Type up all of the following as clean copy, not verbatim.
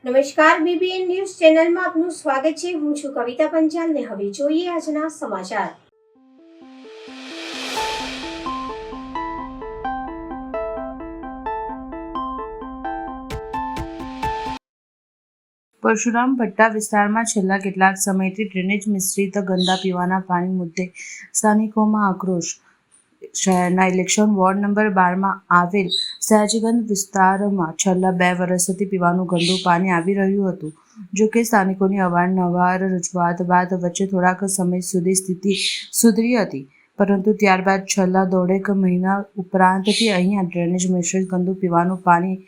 નમસ્કાર, BBN news ચેનલમાં આપનું સ્વાગત છે. હું છું કવિતા પંચાલ ને હવે જોઈએ આજના સમાચાર. પરશુરામ ભટ્ટા વિસ્તારમાં છેલ્લા કેટલાક સમયથી ડ્રેનેજ મિશ્રિત ગંદા પીવાના પાણી મુદ્દે સ્થાનિકોમાં આક્રોશ. શહેરના ઇલેક્શન વોર્ડ નંબર 12માં આવેલ સયાજીગંજ વિસ્તારમાં છેલ્લા 2 વર્ષથી પીવાનું ગંદુ પાણી આવી રહ્યું હતું. જોકે સ્થાનિકોની અવારનવાર રજૂઆત બાદ વચ્ચે થોડાક સમય સુધી સ્થિતિ સુધરી હતી, પરંતુ ત્યારબાદ છેલ્લા 1.5 મહિના ઉપરાંતથી અહીંયા ડ્રેનેજ મિશ્રિત ગંદુ પીવાનું પાણી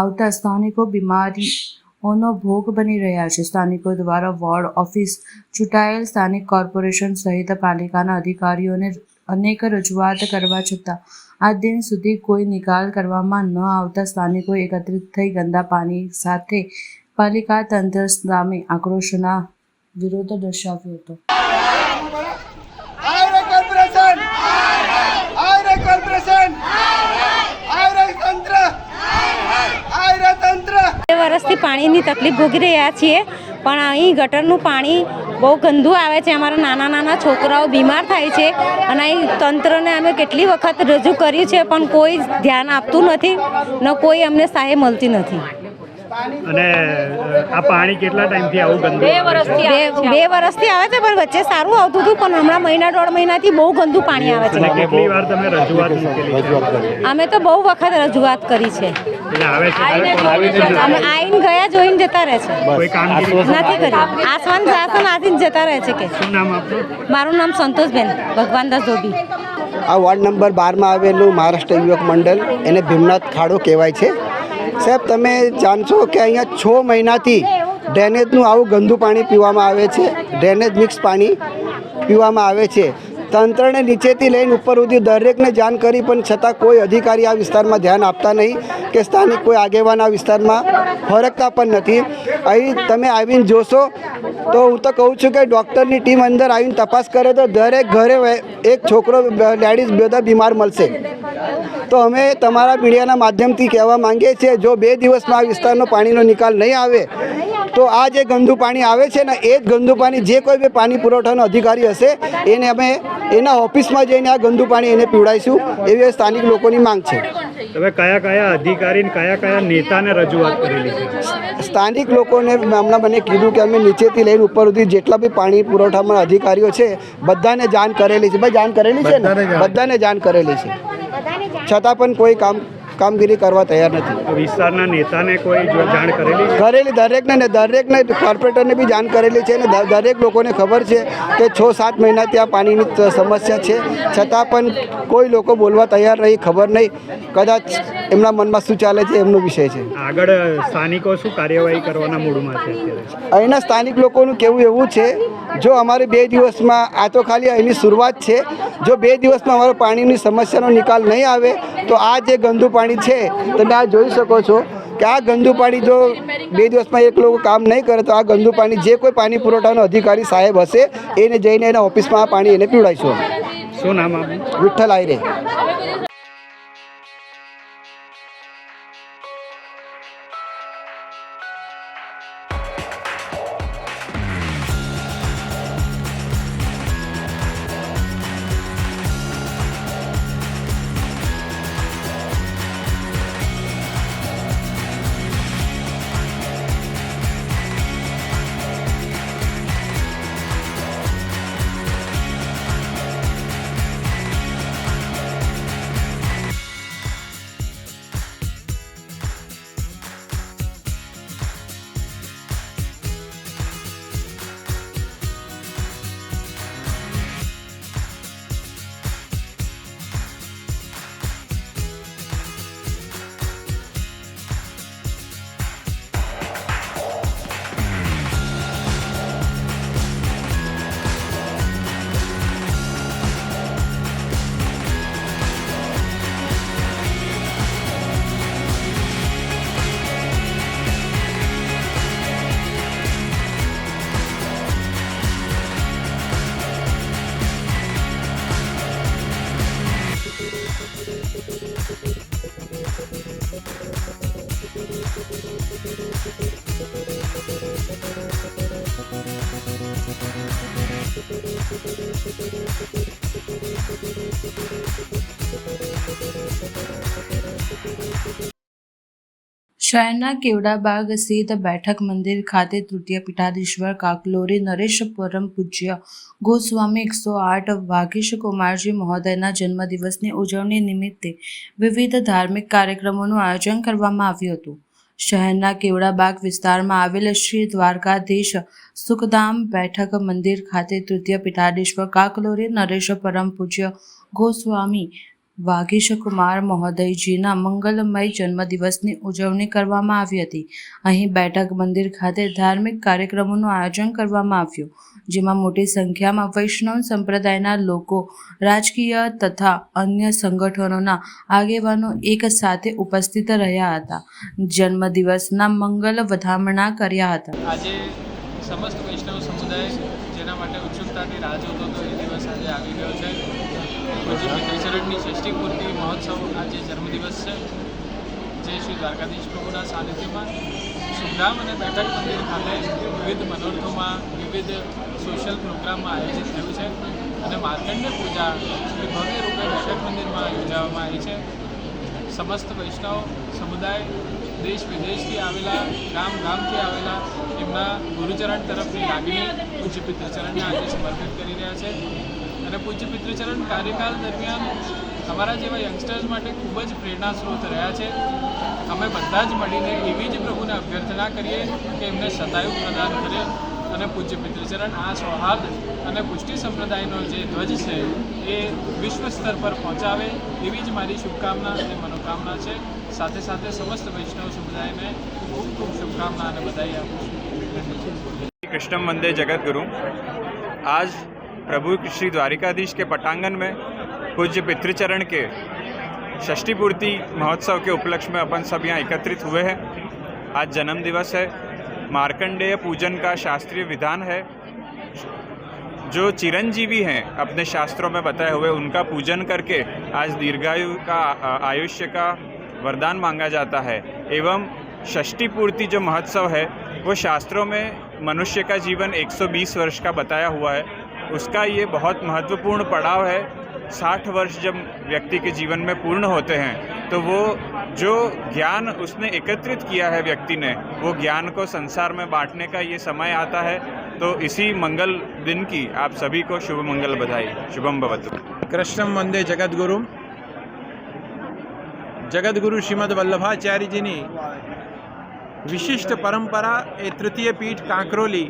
આવતા સ્થાનિકો બીમારીઓનો ભોગ બની રહ્યા છે. સ્થાનિકો દ્વારા વોર્ડ ઓફિસ, ચૂંટાયેલ સ્થાનિક કોર્પોરેશન સહિત પાલિકાના અધિકારીઓને અનેક રજૂઆત કરવા છતાં આજ દિન સુધી કોઈ નિકાલ કરવામાં ન આવતા સ્થાનિકો એકત્રિત થઈ ગંદા પાણી સાથે પાલિકા તંત્ર સામે આક્રોશના વિરોધ દર્શાવ્યો હતો. 2 વર્ષથી પાણીની તકલીફ ભોગવી રહ્યા છીએ, પણ અહીં ગટરનું પાણી બહુ ગંદુ આવે છે. અમારા નાના છોકરાઓ બીમાર થાય છે અને અહીં તંત્રને અમે કેટલી વખત રજૂ કર્યું છે, પણ કોઈ ધ્યાન આપતું નથી ને કોઈ અમને સહાય મળતી નથી. અને આ પાણી કેટલા ટાઈમથી આવું ગંદુ? 2 વર્ષથી આવે છે, પણ વચ્ચે સારું આવતું હતું, પણ હમણાં 1.5 મહિનાથી બહુ ગંદુ પાણી આવે છે. કેટલી વાર તમે રજૂઆત મૂકેલી છે? અમે તો બહુ વખત રજૂઆત કરી છે. અમે આવીને ગયા જોઈને જતા રહે છે, કોઈ કામગીરી નથી કરી. આસમાન આવીને જતા રહે છે. કે શું નામ આપનું? મારું નામ સંતોષબેન ભગવાનદાસ ધોબી. આ વોર્ડ નંબર 12માં આવેલું મહારાષ્ટ્ર યુવક મંડળ, એને ભીમનાથ ખાડો કહેવાય છે. સાહેબ, તમે જાણશો કે અહીંયા 6 મહિનાથી ડ્રેનેજનું આવું ગંદુ પાણી પીવામાં આવે છે. ડ્રેનેજ મિક્સ પાણી પીવામાં આવે છે. તંત્રને નીચેથી લઈને ઉપર સુધી દરેકને જાણ કરી, પણ છતાં કોઈ અધિકારી આ વિસ્તારમાં ધ્યાન આપતા નહીં કે સ્થાનિક કોઈ આગેવાન આ વિસ્તારમાં ફરકતા પણ નથી. અહીં તમે આવીને જોશો તો હું તો કહું છું કે ડૉક્ટરની ટીમ અંદર આવીને તપાસ કરે તો દરેક ઘરે એક છોકરો, લેડીઝ બધા બીમાર મળશે. તો અમે તમારા મીડિયાના માધ્યમથી કહેવા માંગીએ છીએ, જો 2 દિવસમાં આ વિસ્તારનો પાણીનો નિકાલ નહીં આવે તો આ જે ગંદુ પાણી આવે છે ને, એ જ ગંદુ પાણી જે કોઈ બી પાણી પુરવઠાનો અધિકારી હશે એને અમે એના ઓફિસમાં જઈને આ ગંદુ પાણી એને પીવડાવીશું, એવી સ્થાનિક લોકોની માંગ છે. તમે કયા અધિકારી ને કયા નેતાને રજૂઆત કરેલી છે? સ્થાનિક લોકોને હમણાં મને કીધું કે અમે નીચેથી લઈને ઉપર સુધી જેટલા બી પાણી પુરવઠામાં અધિકારીઓ છે બધાને જાણ કરેલી છે. ભાઈ, જાણ કરેલી છે ને? બધાને જાણ કરેલી છે, છતાં પણ કોઈ કામગીરી કરવા તૈયાર નથી. વિસ્તારના નેતાને કોઈ જાણ કરેલી? દરેકને કોર્પોરેટરને બી જાણ કરેલી છે અને દરેક લોકોને ખબર છે કે 6-7 મહિના ત્યાં પાણીની સમસ્યા છે, છતાં પણ કોઈ લોકો બોલવા તૈયાર નહીં. ખબર નહીં, કદાચ એમના મનમાં શું ચાલે છે એમનો વિષય છે. આગળ સ્થાનિકો શું કાર્યવાહી કરવાના મૂડમાં છે અત્યારે? અહીંના સ્થાનિક લોકોનું કહેવું એવું છે, જો અમારે 2 દિવસમાં, આ તો ખાલી અહીંની શરૂઆત છે, જો 2 દિવસમાં અમારો પાણીની સમસ્યાનો નિકાલ નહીં આવે તો આ જે ગંદુ પાણી છે, તમે આ જોઈ શકો છો કે આ ગંદુ પાણી જો 2 દિવસમાં એક લોકો કામ નહીં કરે તો આ ગંદુ પાણી જે કોઈ પાણી પુરવઠાનો અધિકારી સાહેબ હશે એને જઈને એના ઓફિસમાં આ પાણી એને પીવડાવીશું. શું નામ આપનું? વિઠ્ઠલ આયરે. શહેરના કેવડાબાગ સ્થિત બેઠક મંદિર ખાતે તૃતીય પીઠાધીશ્વર કાકલોરી નરેશ પરમ પૂજ્ય ગોસ્વામી 108 વાગીશ કુમારજી મહોદયના જન્મદિવસની ઉજવણી નિમિત્તે વિવિધ ધાર્મિક કાર્યક્રમોનું આયોજન કરવામાં આવ્યું હતું. શહેરના કેવડાબાગ વિસ્તારમાં આવેલ શ્રી દ્વારકાધીશ સુખધામ બેઠક મંદિર ખાતે તૃતીય પીઠાધીશ્વર કાકલોરી નરેશ પરમ પૂજ્ય ગોસ્વામી વાગીશ કુમાર મહોદયજીના મંગલમય જન્મદિવસની ઉજવણી કરવામાં આવી હતી. અહીં બેઠક મંદિર ખાતે ધાર્મિક કાર્યક્રમોનું આયોજન કરવામાં આવ્યું, જેમાં મોટી સંખ્યામાં વૈષ્ણવ સંપ્રદાયના લોકો, રાજકીય તથા અન્ય સંગઠનોના આગેવાનો એક સાથે ઉપસ્થિત રહ્યા હતા. જન્મદિવસના મંગલ વધામણા કર્યા હતા. આજે સમસ્ત વૈષ્ણવ સમુદાય જેના માટે ઉત્સુકતાથી રાહ જોતો હતો એ દિવસ આજે આવી ગયો છે. પૂજ્ય પિતૃચરણની ષષ્ઠી પૂર્તિ મહોત્સવ આજે જન્મદિવસ છે, જે શ્રી દ્વારકાધીશ પ્રભુના સાનિધ્યમાં સુખધામ અને બેઠક મંદિર ખાતે વિવિધ મનોરથોમાં વિવિધ સોશિયલ પ્રોગ્રામમાં આયોજિત થયું છે અને માર્કંડ્ય પૂજા એ ભવ્ય રૂપે બેઠક મંદિરમાં યોજવામાં આવી છે. સમસ્ત વૈષ્ણવ સમુદાય દેશ વિદેશથી આવેલા, ગામથી આવેલા એમના ગુરુચરણ તરફની લાગણી પૂજ્ય પિતૃચરણને આજે સમર્પિત કરી રહ્યા છે. અને પૂજ્ય પિતૃચરણ કાર્યકાળ દરમિયાન અમારા જેવા યંગસ્ટર્સ માટે ખૂબ જ પ્રેરણા સ્ત્રોત રહ્યા છે. અમે બધા જ મળીને એવી જ પ્રભુને અભ્યર્થના કરીએ કે એમને સદાયુ પ્રદાન કરે અને પૂજ્ય પિતૃચરણ આ સૌહાર્દ અને પુષ્ટિ સંપ્રદાયનો જે ધ્વજ છે એ વિશ્વ સ્તર પર પહોંચાવે એવી જ મારી શુભકામના અને મનોકામના છે. સાથે સાથે સમસ્ત વૈષ્ણવ સમુદાયને ખૂબ ખૂબ શુભકામના અને બધાઈ આપું છું. कृष्णम वंदे जगत गुरु. आज प्रभु श्री द्वारिकाधीश के पटांगन में पूज्य पितृचरण के षष्ठी पूर्ति महोत्सव के उपलक्ष्य में अपन सब यहाँ एकत्रित हुए हैं. आज जन्म दिवस है. मार्कंडेय पूजन का शास्त्रीय विधान है. जो चिरंजीवी हैं अपने शास्त्रों में बताए हुए, उनका पूजन करके आज दीर्घायु का आयुष्य का वरदान मांगा जाता है. एवं षष्ठी पूर्ति जो महोत्सव है वो शास्त्रों में मनुष्य का जीवन 120 वर्ष का बताया हुआ है. उसका ये बहुत महत्वपूर्ण पड़ाव है. 60 वर्ष जब व्यक्ति के जीवन में पूर्ण होते हैं तो वो जो ज्ञान उसने एकत्रित किया है व्यक्ति ने, वो ज्ञान को संसार में बांटने का ये समय आता है. तो इसी मंगल दिन की आप सभी को शुभ मंगल बधाई. शुभम भवतु. कृष्णम वंदे जगद्गुरु. जगद्गुरु श्रीमद वल्लभाचार्यजीની વિશિષ્ટ પરંપરા એ તૃતીય પીઠ કાંકરોલી,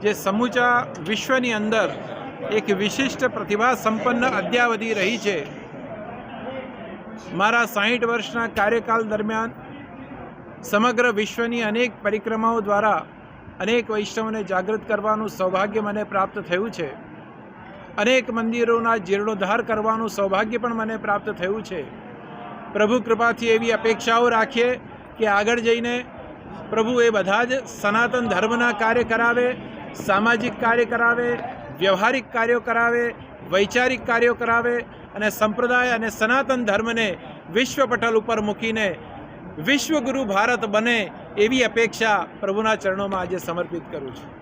જે સમૂચા વિશ્વની અંદર એક વિશિષ્ટ પ્રતિભા સંપન્ન અદ્યાવધિ રહી છે. મારા 60 વર્ષના કાર્યકાળ દરમિયાન સમગ્ર વિશ્વની અનેક પરિક્રમાઓ દ્વારા અનેક વૈષ્ણવોને જાગૃત કરવાનું સૌભાગ્ય મને પ્રાપ્ત થયું છે. અનેક મંદિરોના જીર્ણોદ્ધાર કરવાનું સૌભાગ્ય પણ મને પ્રાપ્ત થયું છે. પ્રભુ કૃપાથી એવી અપેક્ષાઓ રાખીએ કે આગળ જઈને પ્રભુ એ બધા જ સનાતન ધર્મના કાર્ય કરાવે, સામાજિક કાર્ય કરાવે, વ્યવહારિક કાર્યો કરાવે, વૈચારિક કાર્યો કરાવે અને સંપ્રદાય અને સનાતન ધર્મને વિશ્વ પટલ ઉપર મૂકીને વિશ્વગુરુ ભારત બને એવી અપેક્ષા પ્રભુના ચરણોમાં આજે સમર્પિત કરું છું.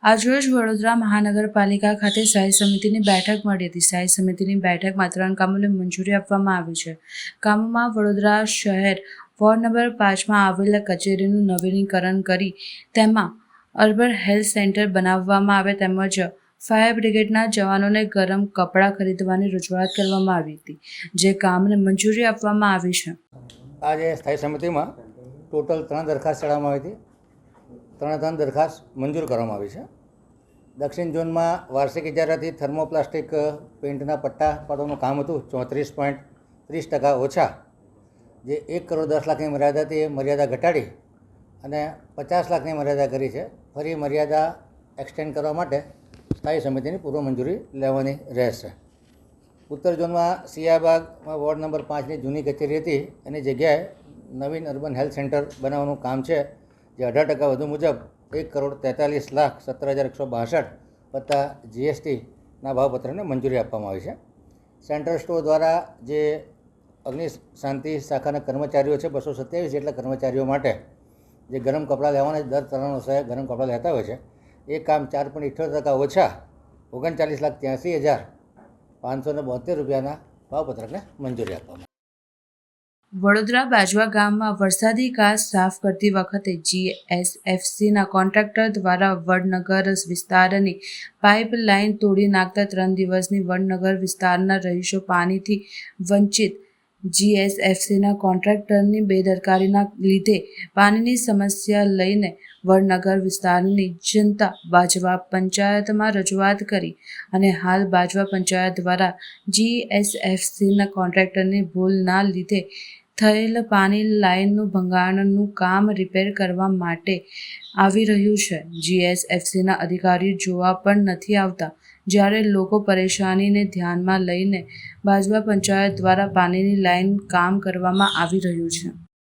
આજરોજ વડોદરા મહાનગરપાલિકા ખાતે સ્થાયી સમિતિની બેઠક મળી હતી. સ્થાયી સમિતિની બેઠકમાં 3 કામોને મંજૂરી આપવામાં આવી છે. કામોમાં વડોદરા શહેર વોર્ડ નંબર 5માં આવેલા કચેરીનું નવીનીકરણ કરી તેમાં અર્બન હેલ્થ સેન્ટર બનાવવામાં આવે તેમજ ફાયર બ્રિગેડના જવાનોને ગરમ કપડાં ખરીદવાની રજૂઆત કરવામાં આવી હતી, જે કામને મંજૂરી આપવામાં આવી છે. આજે સ્થાયી સમિતિમાં ટોટલ 3 દરખાસ્ત ચડાવવામાં આવી હતી. 3 દરખાસ્ત મંજૂર કરવામાં આવી છે. દક્ષિણ ઝોનમાં વાર્ષિક ઇજારાથી થર્મોપ્લાસ્ટિક પેઇન્ટના પટ્ટા પાડવાનું કામ હતું 34.30% ઓછા, જે 1 કરોડ 10 લાખની મર્યાદા હતી એ મર્યાદા ઘટાડી અને 50 લાખની મર્યાદા કરી છે. ફરી મર્યાદા એક્સટેન્ડ કરવા માટે સ્થાયી સમિતિની પૂર્વ મંજૂરી લેવાની રહેશે. ઉત્તર ઝોનમાં સિયાબાગમાં વોર્ડ નંબર 5ની જૂની કચેરી હતી એની જગ્યાએ નવીન અર્બન હેલ્થ સેન્ટર બનાવવાનું કામ છે, જે 18% વધુ મુજબ 1,43,17,162 વત્તા GSTના ભાવપત્રને મંજૂરી આપવામાં આવી છે. સેન્ટ્રલ સ્ટોર દ્વારા જે અગ્નિ શાંતિ શાખાના કર્મચારીઓ છે 227 જેટલા કર્મચારીઓ માટે જે ગરમ કપડાં લેવાના દર 3 વર્ષે ગરમ કપડાં લેતા હોય છે, એ કામ 4.78% ઓછા 39,83,572 રૂપિયાના ભાવપત્રકને મંજૂરી આપવામાં. વડોદરા બાજવા ગામમાં વરસાદી કાચ સાફ કરતી વખતે GSFCના કોન્ટ્રાક્ટર દ્વારા વડનગર વિસ્તારની પાઇપલાઇન તોડી નાખતા 3 દિવસની વડનગર વિસ્તારના રહીશો પાણીથી વંચિત. GSFCના કોન્ટ્રાક્ટરની બેદરકારીના લીધે પાણીની સમસ્યા લઈને વડનગર વિસ્તારની જનતા બાજવા પંચાયતમાં રજૂઆત કરી અને હાલ બાજવા પંચાયત દ્વારા GSFCના કોન્ટ્રાક્ટરની ભૂલના લીધે થયેલ પાણી લાઇનનું ભંગાણનું કામ રિપેર કરવા માટે આવી રહ્યું છે. GSFCના અધિકારીઓ જોવા પણ નથી આવતા, જ્યારે લોકો પરેશાનીને ધ્યાનમાં લઈને બાજવા પંચાયત દ્વારા પાણીની લાઇન કામ કરવામાં આવી રહ્યું છે.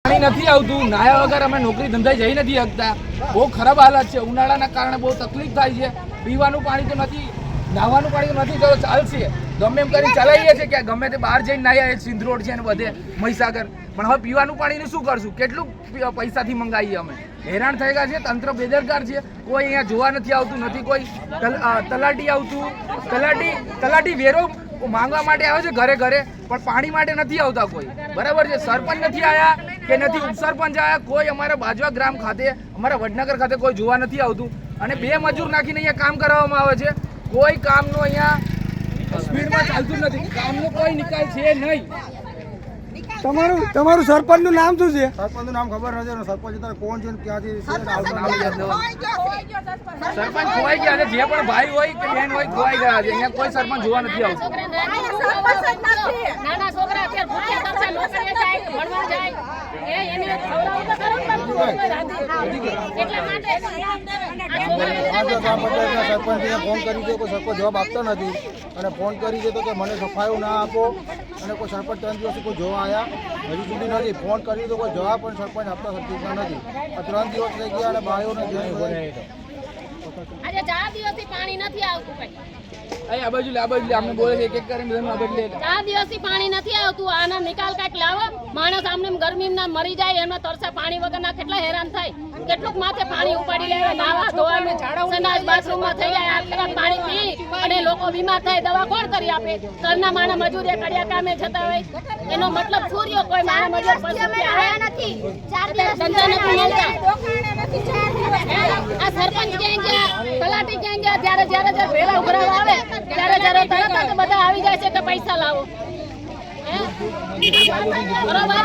પાણી નથી આવતું, નાયા વગર અમે નોકરી ધંધાએ જઈ નથી શકતા. બહુ ખરાબ હાલત છે. ઉનાળાના કારણે બહુ તકલીફ થાય છે. પીવાનું પાણી તો નથી, નાહવાનું પાણી તો નથી, તો ચાલશે. ગમે એમ કરી ચલાવીએ છીએ કે ગમે તે બહાર જઈને નાહ્યા, સિંધ રોડ છે ને બધે મહીસાગર, પણ હવે પીવાનું પાણીનું શું કરશું? કેટલું પૈસાથી મંગાવીએ અમે? હેરાન થઈ ગયા છે. તંત્ર બેદરકાર છે. કોઈ અહીંયા જોવા નથી આવતું, નથી કોઈ તલાટી આવતું. તલાટી વેરો માંગવા માટે આવે છે ઘરે ઘરે, પણ પાણી માટે નથી આવતા કોઈ. બરાબર છે. સરપંચ નથી આવ્યા કે નથી ઉપસરપંચ આવ્યા, કોઈ અમારા બાજવા ગ્રામ ખાતે, અમારા વડનગર ખાતે કોઈ જોવા નથી આવતું. અને 2 મજૂર નાખીને અહીંયા કામ કરાવવામાં આવે છે. કોઈ કામનો અહીંયા સ્પીડમાં ચાલતું નથી. કામનો કોઈ નિકાલ છે નહીં. તમારું સરપંચનું નામ શું છે? સરપંચનું નામ ખબર નથી. સરપંચ કોણ છે, ક્યાંથી સરપંચ ખોવાઈ ગયા છે. જે પણ ભાઈ હોય કે બેન હોય ખોવાઈ ગયા છે. અહીંયા કોઈ સરપંચ જોવા નથી આવતું. નાના છોકરા અત્યારે ભૂખ્યા કરશે, નોકરીએ જાય, ભણવા જાય, એને ખવડાવવું તો ખરું, પણ એટલા માટે સરપંચને ફોન કરી દો, કોઈ સરપંચ જવાબ આપતો નથી. અને ફોન કરી દે તો કે મને સફાઈઓ ના આપો. અને કોઈ સરપંચ 3 દિવસથી કોઈ જોવા આવ્યા હજુ સુધી નથી. ફોન કરી દો કોઈ જવાબ પણ સરપંચ આપતા શકતા નથી. 3 દિવસ થઈ ગયા અને ભાઈઓને આજે 4 દિવસથી પાણી નથી આવતું. આ બાજુ અમને બોલે છે એક કરીને બધાને આ બાજુ લે. 4 દિવસથી પાણી નથી આવતું. આનો નિકાલ કાંઈક લાવો. માણસ આમને ગરમીમાં મરી જાય, એમાં તરસે પાણી વગરના કેટલા હેરાન થાય. કેટલુંક માથે પાણી ઉપાડી લે, નાવા ધોવાનું, સંડાસ બાથરૂમમાં થઈ જાય. આટલા પાણી પી અને લોકો બીમાર થાય, દવા કોણ કરી આપે? ઘરના માણા મજૂરી કડિયા કામે જતા હોય, એનો મતલબ શું રહ્યો? કોઈ માણા મજૂર આવ્યા નથી, ધંધા નથી મળતા. આ સરપંચ ક્યાં ગયા, તલાટી ક્યાં ગયા? જ્યારે ભેળા ઉભરાવા આવે ત્યારે તરત જ બધા આવી જાય છે કે પૈસા લાવો. બરોબર.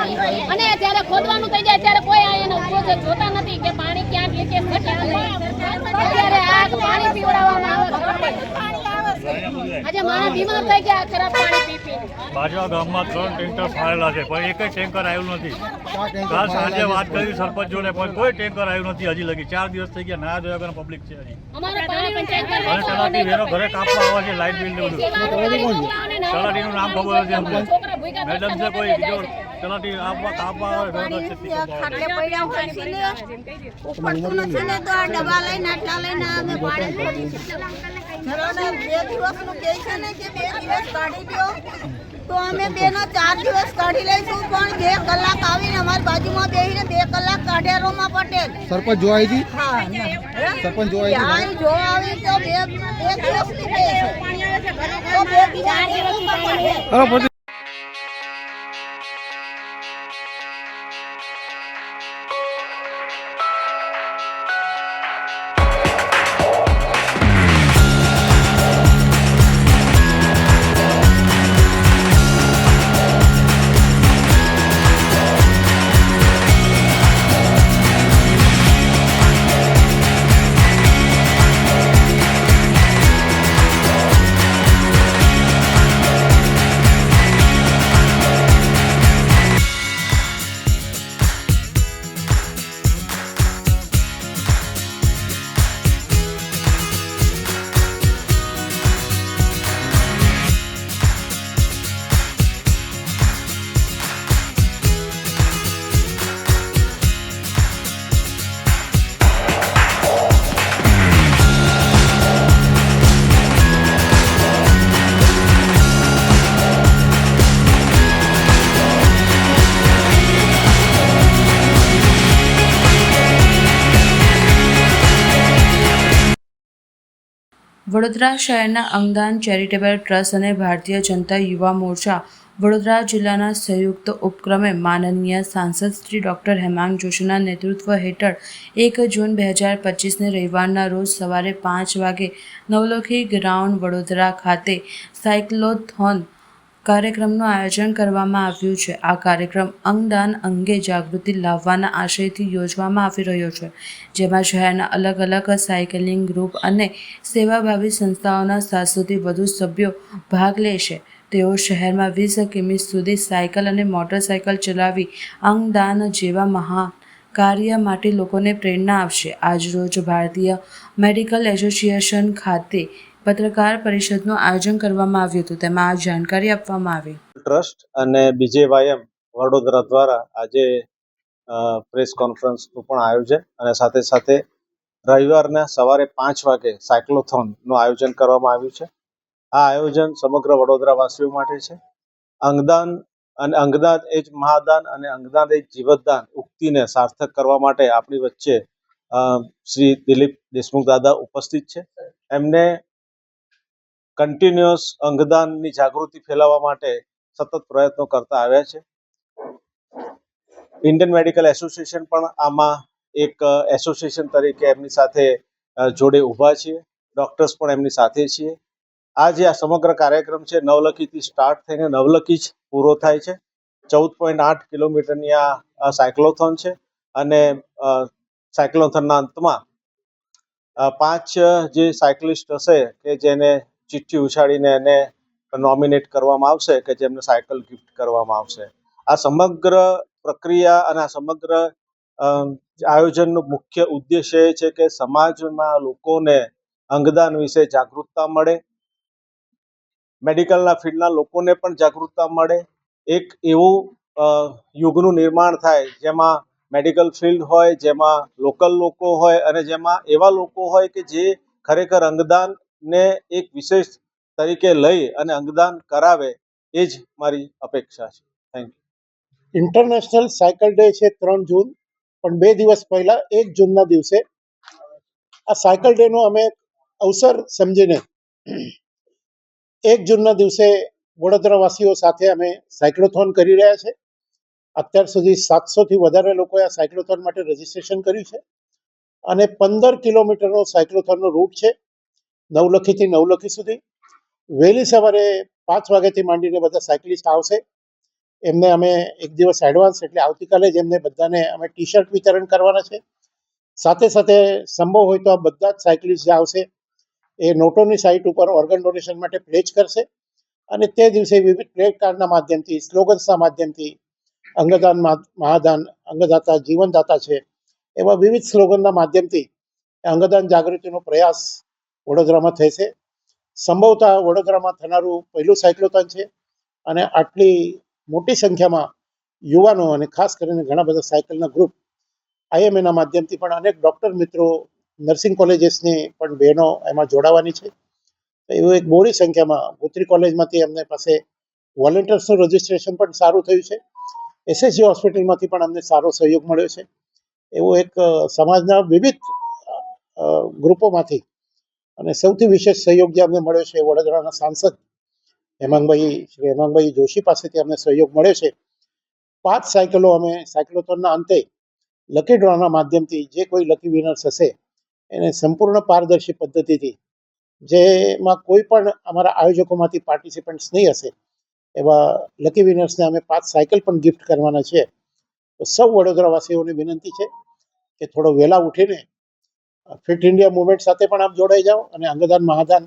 અને ત્યારે ખોદવાનું થઈ જાય ત્યારે કોઈ એનો જોતા નથી કે પાણી ક્યાં લીકેજ થશે. અત્યારે આ પાણી પીવડાવવામાં આવે. આજે માણસ બીમાર થઈ ગયા ખરાબ પાણી પી. બાજવા ગામમાં 3 ટેન્કર ફાળેલા છે, પણ એક ટેન્કર આવ્યું નથી. કાલ સાંજે વાત કરી સરપંચ જોડે, પણ કોઈ ટેન્કર આવ્યું નથી હજી લગી. 4 દિવસ થઈ ગયા, ના જોયા વગર પબ્લિક છે હજી. અમારા પાણીનું ટેન્કર અને તલાટી વેરો ઘરે કાપવા આવે છે, લાઇટ બિલ ને બધું. તલાટીનું નામ ખબર નથી અમને. મેડમ છે કોઈ બીજો તલાટી કાપવા આવે ખાટલે પડ્યા હોય છે ને ઉપડતું નથી ને, તો આ ડબ્બા લઈને આટલા લઈને અમે પાણી 2 દિવસનું કહે છે ને કે 2 દિવસ કાઢી દો, તો અમે બેનો 4 દિવસ કાઢી લઈશું, પણ 2 કલાક આવીને અમારી બાજુમાં બેસીને 2 કલાક કાઢ્યા રોમા પટેલ. સરપંચ જોવા આવી હા, સરપંચ જોવા ત્યાં જોવા આવી તો બે દિવસથી બે છે. તો 2 દિવસ હતી? વડોદરા શહેરના અંગદાન ચેરિટેબલ ટ્રસ્ટ અને ભારતીય જનતા યુવા મોરચા વડોદરા જિલ્લાના સંયુક્ત ઉપક્રમે માનનીય સાંસદ શ્રી ડૉક્ટર હેમાંગ જોશીના નેતૃત્વ હેઠળ 1 જૂન 2025ને રવિવારના રોજ સવારે 5 વાગે નવલખી ગ્રાઉન્ડ વડોદરા ખાતે સાયક્લોથોન કાર્યક્રમનું આયોજન કરવામાં આવ્યું છે. આ કાર્યક્રમ અંગદાન અંગે જાગૃતિ લાવવાના આશયથી યોજવામાં આવી રહ્યો છે, જેમાં શહેરના અલગ અલગ સાયકલિંગ ગ્રુપ અને સેવાભાવી સંસ્થાઓના 700થી વધુ સભ્યો ભાગ લેશે. તેઓ શહેરમાં 20 કિમી સુધી સાયકલ અને મોટરસાયકલ ચલાવી અંગદાન જેવા મહાન કાર્ય માટે લોકોને પ્રેરણા આપશે. આજરોજ ભારતીય મેડિકલ એસોસિએશન ખાતે પત્રકાર પરિષદનું આયોજન કરવામાં આવ્યું હતું. તેમાં આ જાણકારી આપવામાં આવી. ટ્રસ્ટ અને બીજેવાયએમ વડોદરા દ્વારા આજે પ્રેસ કોન્ફરન્સનું પણ આયોજન અને સાથે સાથે રવિવારના સવારે 5 વાગે સાયક્લોથોનનું આયોજન કરવામાં આવ્યું છે. આ આયોજન સમગ્ર વડોદરાવાસીઓ માટે છે. અંગદાન અને અંગદાન એ જ મહાદાન અને અંગદાન એ જ જીવતદાન ઉક્તિને સાર્થક કરવા માટે આપણી વચ્ચે શ્રી દિલીપ દેશમુખ દાદા ઉપસ્થિત છે. એમને કન્ટિન્યુઅસ અંગદાનની જાગૃતિ ફેલાવવા માટે સતત પ્રયત્નો કરતા આવ્યા છે. ઇન્ડિયન મેડિકલ એસોસિએશન પણ આમાં એક એસોસિએશન તરીકે એમની સાથે જોડે ઊભા છીએ. ડૉક્ટર્સ પણ એમની સાથે છીએ. આ જે આ સમગ્ર કાર્યક્રમ છે નવલખીથી સ્ટાર્ટ થઈને નવલખી જ પૂરો થાય છે. 14.8 કિલોમીટરની આ સાયક્લોથોન છે અને સાયક્લોથોનના અંતમાં 5 જે સાયકલિસ્ટ હશે કે જેને ચિઠ્ઠી ઉછાળીને એને નોમિનેટ કરવામાં આવશે કે જેમને સાયકલ ગિફ્ટ કરવામાં આવશે. આ સમગ્ર પ્રક્રિયા અને આ સમગ્ર આયોજનનો મુખ્ય ઉદ્દેશ્ય એ છે કે સમાજમાં લોકોને અંગદાન વિશે જાગૃતતા મળે, મેડિકલના ફિલ્ડના લોકોને પણ જાગૃતતા મળે. એક એવું યુગનું નિર્માણ થાય જેમાં મેડિકલ ફિલ્ડ હોય, જેમાં લોકલ લોકો હોય અને જેમાં એવા લોકો હોય કે જે ખરેખર અંગદાનને એક વિશેષ તરીકે લઈ અને અંગદાન કરાવે. એ જ મારી અપેક્ષા છે. Thank you. International cycle day છે 3 જૂન, પણ 2 દિવસ પહેલા 1 જૂનના દિવસે આ સાયકલ ડેનો અમે અવસર સમજીને 1 જૂનના દિવસે વડોદરાવાસીઓ સાથે અમે સાયક્લોથોન કરી રહ્યા છે. અત્યાર સુધી 700થી વધારે લોકોએ આ સાયક્લોથોન માટે રજીસ્ટ્રેશન કર્યું છે અને 15 કિલોમીટરનો સાયક્લોથોનનો રૂટ છે નવલખીથી નવલખી સુધી. વહેલી સવારે 5 વાગ્યાથી માંડીને બધા સાયકલિસ્ટ આવશે. એમને અમે 1 દિવસ એડવાન્સ એટલે આવતીકાલે જ એમને બધાને અમે ટી શર્ટ વિતરણ કરવાના છે. સાથે સાથે સંભવ હોય તો આ બધા જ સાયકલિસ્ટ જે આવશે એ નોટોની સાઇટ ઉપર ઓર્ગન ડોનેશન માટે પ્લેજ કરશે અને તે દિવસે વિવિધ પ્લે કાર્ડના માધ્યમથી, સ્લોગન્સના માધ્યમથી અંગદાન મહાદાન, અંગદાતા જીવનદાતા છે એવા વિવિધ સ્લોગનના માધ્યમથી અંગદાન જાગૃતિનો પ્રયાસ વડોદરામાં થશે. સંભવતઃ વડોદરામાં થનારું પહેલું સાયક્લોથોન છે અને આટલી મોટી સંખ્યામાં યુવાનો અને ખાસ કરીને ઘણા બધા સાયકલના ગ્રુપ IMAના માધ્યમથી પણ અનેક ડૉક્ટર મિત્રો, નર્સિંગ કોલેજીસની પણ બહેનો એમાં જોડાવાની છે. એવું એક બહોળી સંખ્યામાં ગોત્રી કોલેજમાંથી એમને પાસે વોલેન્ટિયર્સનું રજિસ્ટ્રેશન પણ સારું થયું છે. એસએસજી હોસ્પિટલમાંથી પણ અમને સારો સહયોગ મળ્યો છે. એવો એક સમાજના વિવિધ ગ્રુપોમાંથી અને સૌથી વિશેષ સહયોગ જે અમને મળ્યો છે વડોદરાના સાંસદ શ્રી હેમાંગભાઈ જોશી પાસેથી અમને સહયોગ મળ્યો છે. 5 સાયકલો અમે સાયક્લોથોનના અંતે લકી ડ્રોના માધ્યમથી જે કોઈ લકી વિનર્સ હશે એને સંપૂર્ણ પારદર્શી પદ્ધતિથી, જેમાં કોઈ પણ અમારા આયોજકોમાંથી પાર્ટિસિપન્ટ્સ નહીં હશે એવા લકી વિનર્સને અમે 5 સાયકલ પણ ગિફ્ટ કરવાના છે. તો સૌ વડોદરાવાસીઓને વિનંતી છે કે થોડો વહેલા ઉઠીને ફિટ ઇન્ડિયા મુવમેન્ટ સાથે પણ આપ જોડાઈ જાઓ અને અંગદાન મહાદાન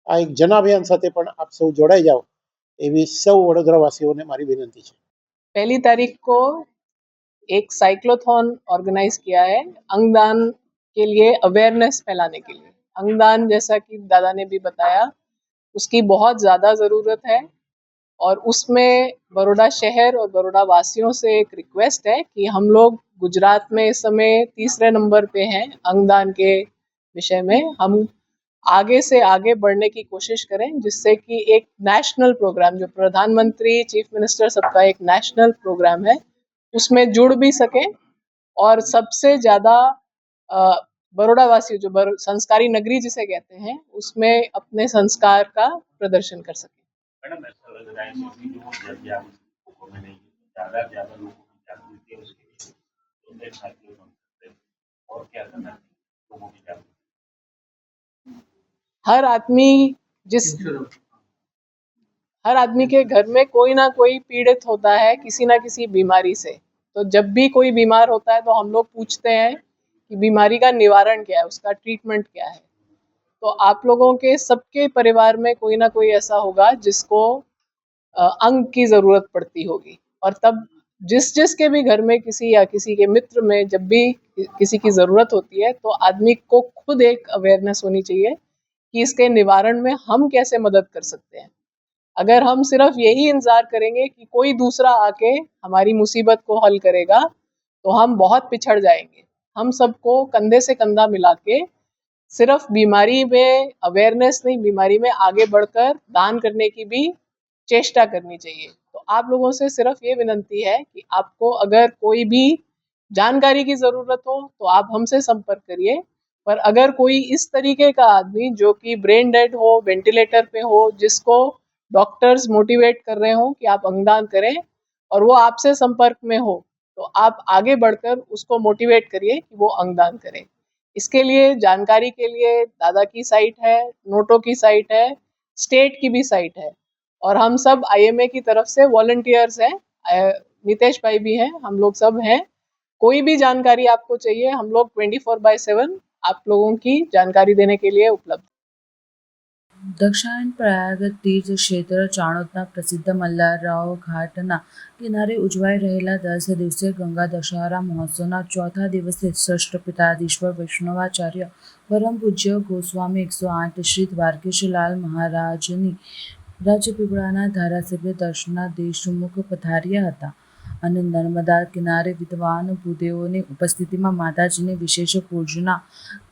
આ એક જન અભિયાન સાથે પણ આપ સૌ જોડાઈ જાઓ એવી સૌ વડોદરાवासियों મારી વિનંતી છે. 1 तारीख को एक साइक्लोथॉन ऑर्गेनाइज किया है अंगदान के लिए, अवेयरनेस फैलाने के लिए. अंगदान जैसा कि दादा ने भी बताया उसकी बहुत ज़्यादा ज़रूरत है और उसमें बड़ौदा शहर और बड़ौदा वासियों से एक रिक्वेस्ट है कि हम लोग गुजरात में इस समय 3रे नंबर पे हैं अंगदान के विषय में. हम आगे से आगे बढ़ने की कोशिश करें जिससे कि एक नेशनल प्रोग्राम जो प्रधानमंत्री चीफ मिनिस्टर सबका एक नेशनल प्रोग्राम है उसमें जुड़ भी सकें और सबसे ज़्यादा बड़ौदा वासी जो संस्कारी नगरी जिसे कहते हैं उसमें अपने संस्कार का प्रदर्शन कर सकें. मैडम ऐसा लग रहा है कि जो लोगों में नहीं ज़्यादा लोगों की जागृति है उसके लिए तो एक साइकिल करते हैं और क्या करना चाहिए लोगों की जागृति. हर आदमी के घर में कोई ना कोई पीड़ित होता है किसी ना किसी बीमारी से. तो जब भी कोई बीमार होता है तो हम लोग पूछते हैं कि बीमारी का निवारण क्या है, उसका ट्रीटमेंट क्या है. तो आप लोगों के सबके परिवार में कोई ना कोई ऐसा होगा जिसको अंग की ज़रूरत पड़ती होगी और तब जिस के भी घर में किसी या किसी के मित्र में जब भी किसी की ज़रूरत होती है तो आदमी को खुद एक अवेयरनेस होनी चाहिए कि इसके निवारण में हम कैसे मदद कर सकते हैं. अगर हम सिर्फ यही इंतज़ार करेंगे कि कोई दूसरा आके हमारी मुसीबत को हल करेगा तो हम बहुत पिछड़ जाएंगे. हम सबको कंधे से कंधा मिला के सिर्फ बीमारी में अवेयरनेस नहीं, बीमारी में आगे बढ़कर दान करने की भी चेष्टा करनी चाहिए. तो आप लोगों से सिर्फ ये विनंती है कि आपको अगर कोई भी जानकारी की ज़रूरत हो तो आप हमसे संपर्क करिए. पर अगर कोई इस तरीके का आदमी जो कि ब्रेन डेड हो, वेंटिलेटर पे हो, जिसको डॉक्टर्स मोटिवेट कर रहे हो कि आप अंगदान करें और वो आपसे संपर्क में हो तो आप आगे बढ़कर उसको मोटिवेट करिए कि वो अंगदान करें. इसके लिए जानकारी के लिए दादा की साइट है, नोटो की साइट है, स्टेट की भी साइट है और हम सब IMA की तरफ से वॉलंटियर्स हैं. नितेश भाई भी हैं, हम लोग सब हैं. कोई भी जानकारी आपको चाहिए हम लोग 24/7 आप लोगों की जानकारी देने के लिए उपलब्ध. દક્ષિણ પ્રયાગ તીર્થ ક્ષેત્ર ચાણોદના પ્રસિદ્ધ મલ્હારરાવ ઘાટના કિનારે ઉજવાઈ રહેલા 10 દિવસીય ગંગા દશહરા મહોત્સવના ચોથા દિવસે ષષ્ઠપીઠાધીશ્વર વૈષ્ણવાચાર્ય પરમ પૂજ્ય ગોસ્વામી 108 શ્રી દ્વારકેશલાલ મહારાજની રાજપીપળાના ધારાસભ્ય દર્શના દેશમુખ પધાર્યા હતા અને નર્મદા કિનારે વિદ્વાન ભૂદેવોની ઉપસ્થિતિમાં માતાજીની વિશેષ પૂજના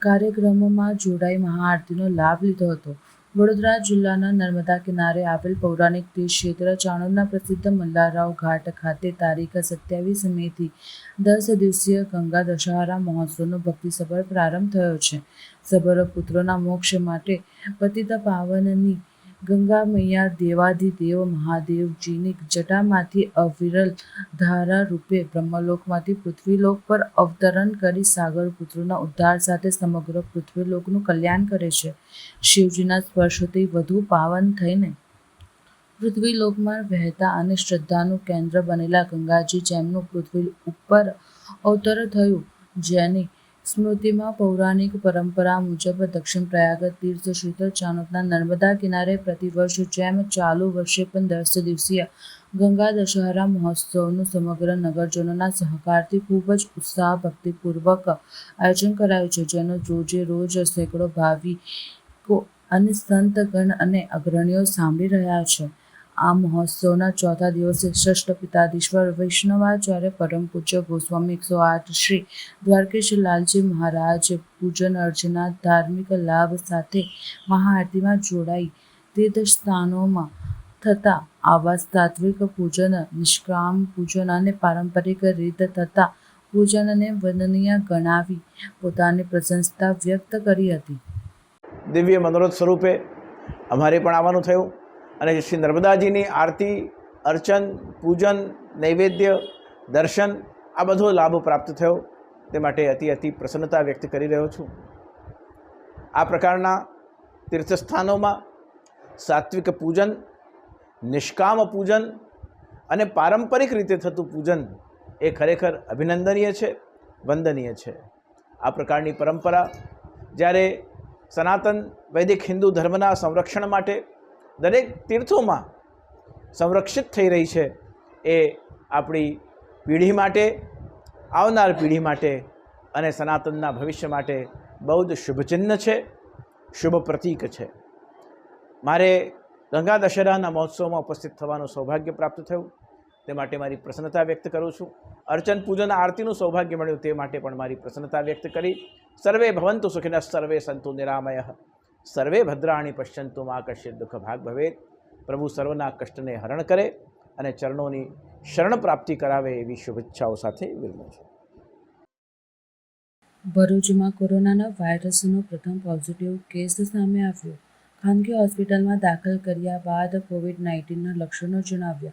કાર્યક્રમમાં જોડાઈ મહાઆરતીનો લાભ લીધો હતો. વડોદરા જિલ્લાના નર્મદા કિનારે આવેલ પૌરાણિક તીર્થ ક્ષેત્ર ચાણોદના પ્રસિદ્ધ મલ્હારરાવ ઘાટ ખાતે તારીખ 27 મેથી 10 દિવસીય ગંગા દશહરા મહોત્સવનો ભક્તિસભર પ્રારંભ થયો છે. સબર પુત્રોના મોક્ષ માટે પતિત પાવનની ગંગા મૈયા દેવાધિદેવ મહાદેવજીની જટામાંથી અવિરલ ધારા રૂપે બ્રહ્મલોકમાંથી પૃથ્વીલોક પર અવતરણ કરી સાગર પુત્રોના ઉદ્ધાર સાથે સમગ્ર પૃથ્વીલોકનું કલ્યાણ કરે છે. શિવજીના સ્પર્શથી વધુ પાવન થઈને પૃથ્વીલોકમાં વહેતા અને શ્રદ્ધાનું કેન્દ્ર બનેલા ગંગાજી જેમનું પૃથ્વી ઉપર અવતર થયું, જેની સ્મૃતિમાં પૌરાણિક પરંપરા મુજબ દક્ષિણ પ્રયાગ તીર્થ ક્ષેત્ર ચાણોદના નર્મદા કિનારે પ્રતિવર્ષ જેમ ચાલુ વર્ષે પણ 10 દિવસીય ગંગા દશહરા મહોત્સવનું સમગ્ર નગરજનોના સહકારથી ખૂબ જ ઉત્સાહ ભક્તિપૂર્વક આયોજન કરાયું છે, જેનો રોજે રોજ સેંકડો ભાવિકો અને સંતગણ અને અગ્રણીઓ સાંભળી રહ્યા છે. આ મહોત્સવના ચોથા દિવસે ષષ્ઠપીઠાધીશ્વર વૈષ્ણવાચાર્ય પરમ પૂજ્ય ગોસ્વામી 108 શ્રી દ્વારકેશ લાલજી મહારાજ પૂજન અર્ચના ધાર્મિક લાભ સાથે મહાઆરતીમાં જોડાઈ તીર્થસ્થાનોમાં થતા આવા સાત્વિક પૂજન, નિષ્કામ પૂજન અને પારંપરિક રીત થતા પૂજનને વંદનીય ગણાવી પોતાની પ્રશંસા વ્યક્ત કરી હતી. દિવ્ય મનોરથ સ્વરૂપે અમારે પણ આવવાનું થયું અને શ્રી નર્મદાજીની આરતી, અર્ચન, પૂજન, નૈવેદ્ય, દર્શન આ બધો લાભ પ્રાપ્ત થયો. તે માટે અતિ પ્રસન્નતા વ્યક્ત કરી રહ્યો છું. આ પ્રકારના તીર્થસ્થાનોમાં સાત્વિક પૂજન, નિષ્કામ પૂજન અને પારંપરિક રીતે થતું પૂજન એ ખરેખર અભિનંદનીય છે, વંદનીય છે. આ પ્રકારની પરંપરા જ્યારે સનાતન વૈદિક હિન્દુ ધર્મના સંરક્ષણ માટે દરેક તીર્થોમાં સંરક્ષિત થઈ રહી છે, એ આપણી પેઢી માટે, આવનાર પેઢી માટે અને સનાતનના ભવિષ્ય માટે બહુ જ શુભચિહ્ન છે, શુભ પ્રતીક છે. મારે ગંગા દશેરાના મહોત્સવમાં ઉપસ્થિત થવાનું સૌભાગ્ય પ્રાપ્ત થયું, તે માટે મારી પ્રસન્નતા વ્યક્ત કરું છું. અર્ચન, પૂજન, આરતીનું સૌભાગ્ય મળ્યું તે માટે પણ મારી પ્રસન્નતા વ્યક્ત કરી. સર્વે ભવંતુ સુખિનઃ, સર્વે સંતુ નિરામયઃ, સર્વે ભદ્રાણી પશ્યંતુ મા કશ્ચિત દુઃખ ભાગ ભવેત. પ્રભુ સર્વના કષ્ટને હરણ કરે અને ચરણોની શરણ પ્રાપ્તિ કરાવે એવી શુભેચ્છાઓ સાથે વિરમું છું. ભરૂચમાં કોરોનાના વાયરસનો પ્રથમ પોઝિટિવ કેસ સામે આવ્યો. ખાનગી હોસ્પિટલમાં દાખલ કર્યા બાદ કોવિડ-19ના લક્ષણો જણાવ્યા.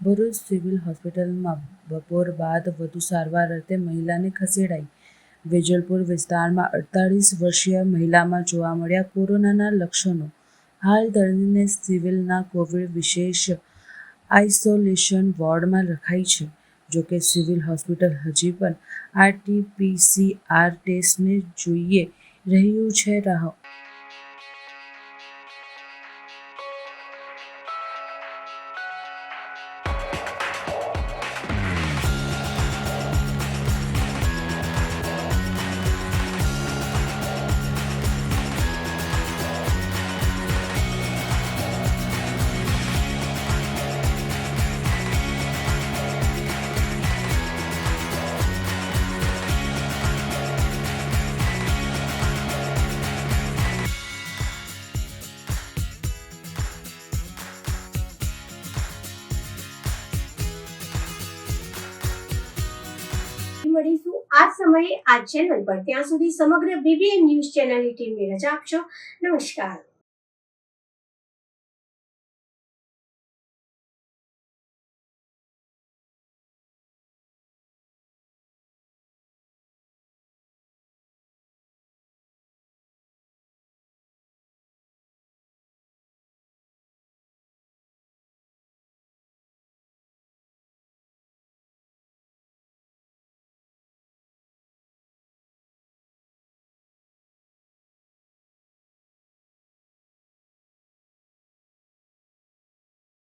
ભરૂચ સિવિલ હોસ્પિટલમાં બપોર બાદ વધુ સારવાર અર્થે મહિલાને ખસેડાઈ. વેજલપુર વિસ્તારમાં 48 વર્ષીય મહિલામાં જોવા મળ્યા કોરોનાના લક્ષણો. હાલ દર્દીને સિવિલના કોવિડ વિશેષ આઇસોલેશન વોર્ડમાં રખાઈ છે. જોકે સિવિલ હોસ્પિટલ હજી પણ RT-PCR ટેસ્ટને જોઈએ રહ્યું છે. મળીશું આ સમયે આ ચેનલ પર. ત્યાં સુધી સમગ્ર BBN ન્યૂઝ ચેનલની ટીમને રજા આપશો. નમસ્કાર.